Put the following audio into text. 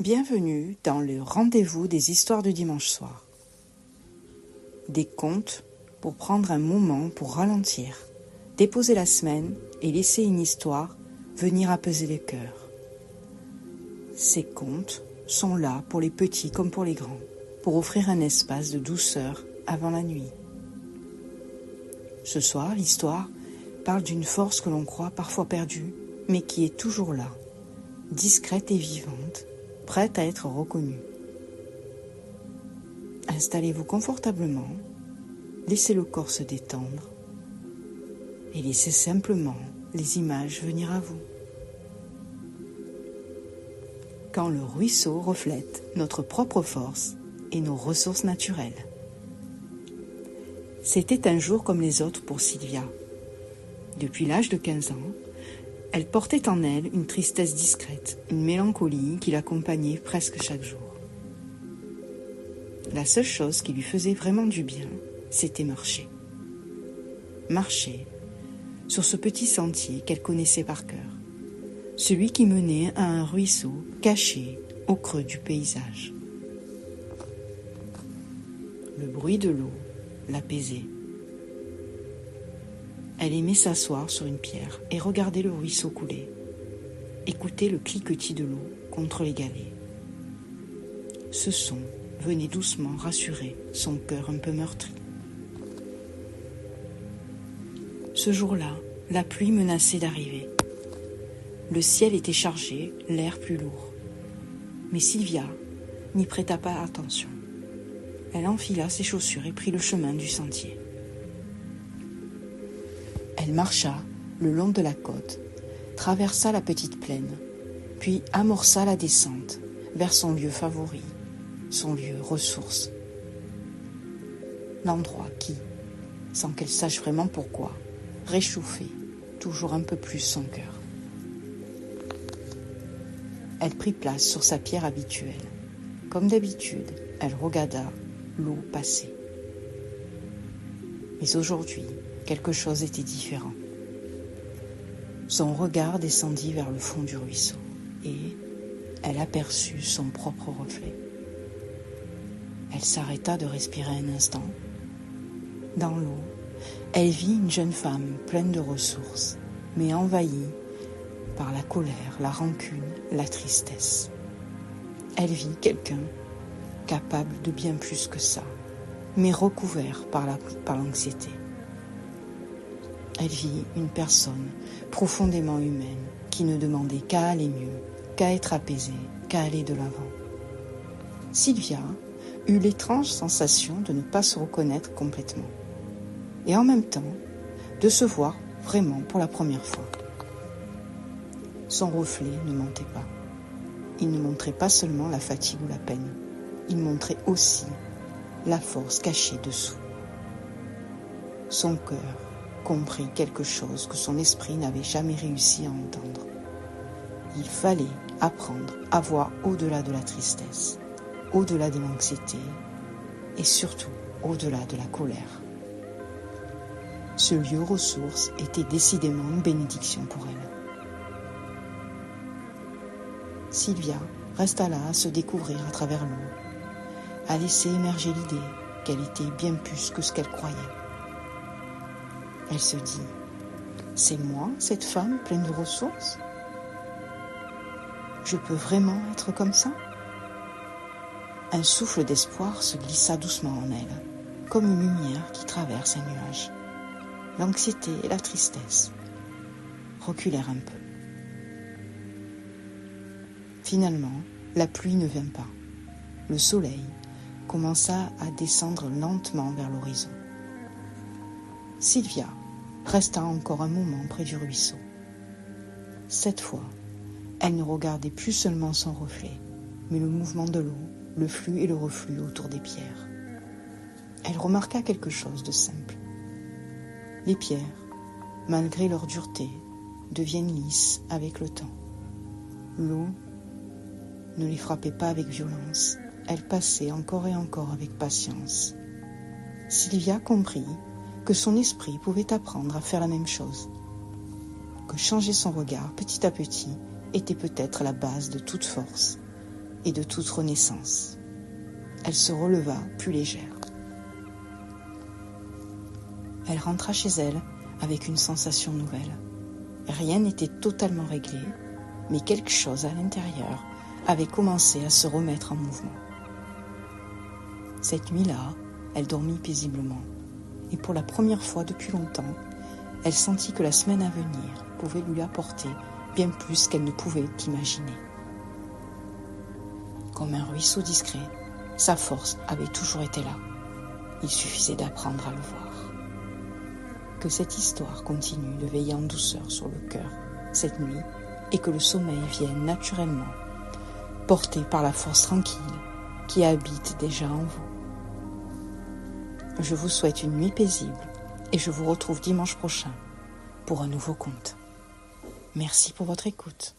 Bienvenue dans le rendez-vous des histoires du dimanche soir. Des contes pour prendre un moment pour ralentir, déposer la semaine et laisser une histoire venir apaiser les cœurs. Ces contes sont là pour les petits comme pour les grands, pour offrir un espace de douceur avant la nuit. Ce soir, l'histoire parle d'une force que l'on croit parfois perdue, mais qui est toujours là, discrète et vivante, prête à être reconnue. Installez-vous confortablement, laissez le corps se détendre et laissez simplement les images venir à vous. Quand le ruisseau reflète notre propre force et nos ressources naturelles. C'était un jour comme les autres pour Sylvia. Depuis l'âge de 15 ans, elle portait en elle une tristesse discrète, une mélancolie qui l'accompagnait presque chaque jour. La seule chose qui lui faisait vraiment du bien, c'était marcher. Marcher sur ce petit sentier qu'elle connaissait par cœur, celui qui menait à un ruisseau caché au creux du paysage. Le bruit de l'eau l'apaisait. Elle aimait s'asseoir sur une pierre et regarder le ruisseau couler, écouter le cliquetis de l'eau contre les galets. Ce son venait doucement rassurer son cœur un peu meurtri. Ce jour-là, la pluie menaçait d'arriver. Le ciel était chargé, l'air plus lourd. Mais Sylvia n'y prêta pas attention. Elle enfila ses chaussures et prit le chemin du sentier. Elle marcha le long de la côte, traversa la petite plaine, puis amorça la descente vers son lieu favori, son lieu ressource. L'endroit qui, sans qu'elle sache vraiment pourquoi, réchauffait toujours un peu plus son cœur. Elle prit place sur sa pierre habituelle. Comme d'habitude, elle regarda l'eau passer. Mais aujourd'hui, quelque chose était différent. Son regard descendit vers le fond du ruisseau et elle aperçut son propre reflet. Elle s'arrêta de respirer un instant. Dans l'eau, elle vit une jeune femme pleine de ressources, mais envahie par la colère, la rancune, la tristesse. Elle vit quelqu'un capable de bien plus que ça, mais recouvert par l'anxiété. Elle vit une personne profondément humaine qui ne demandait qu'à aller mieux, qu'à être apaisée, qu'à aller de l'avant. Sylvia eut l'étrange sensation de ne pas se reconnaître complètement et en même temps de se voir vraiment pour la première fois. Son reflet ne mentait pas. Il ne montrait pas seulement la fatigue ou la peine, il montrait aussi la force cachée dessous. Son cœur comprit quelque chose que son esprit n'avait jamais réussi à entendre. Il fallait apprendre à voir au-delà de la tristesse, au-delà de l'anxiété et surtout au-delà de la colère. Ce lieu ressource était décidément une bénédiction pour elle. Sylvia resta là à se découvrir à travers l'eau, à laisser émerger l'idée qu'elle était bien plus que ce qu'elle croyait. Elle se dit, c'est moi, cette femme pleine de ressources ? Je peux vraiment être comme ça ? Un souffle d'espoir se glissa doucement en elle, comme une lumière qui traverse un nuage. L'anxiété et la tristesse reculèrent un peu. Finalement, la pluie ne vint pas. Le soleil commença à descendre lentement vers l'horizon. Sylvia resta encore un moment près du ruisseau. Cette fois, elle ne regardait plus seulement son reflet, mais le mouvement de l'eau, le flux et le reflux autour des pierres. Elle remarqua quelque chose de simple. Les pierres, malgré leur dureté, deviennent lisses avec le temps. L'eau ne les frappait pas avec violence, elle passait encore et encore avec patience. Sylvia comprit que son esprit pouvait apprendre à faire la même chose, que changer son regard petit à petit était peut-être la base de toute force, et de toute renaissance. Elle se releva plus légère. Elle rentra chez elle avec une sensation nouvelle. Rien n'était totalement réglé, mais quelque chose à l'intérieur avait commencé à se remettre en mouvement. Cette nuit-là, elle dormit paisiblement, et pour la première fois depuis longtemps, elle sentit que la semaine à venir pouvait lui apporter bien plus qu'elle ne pouvait imaginer. Comme un ruisseau discret, sa force avait toujours été là. Il suffisait d'apprendre à le voir. Que cette histoire continue de veiller en douceur sur le cœur cette nuit et que le sommeil vienne naturellement, porté par la force tranquille qui habite déjà en vous. Je vous souhaite une nuit paisible et je vous retrouve dimanche prochain pour un nouveau conte. Merci pour votre écoute.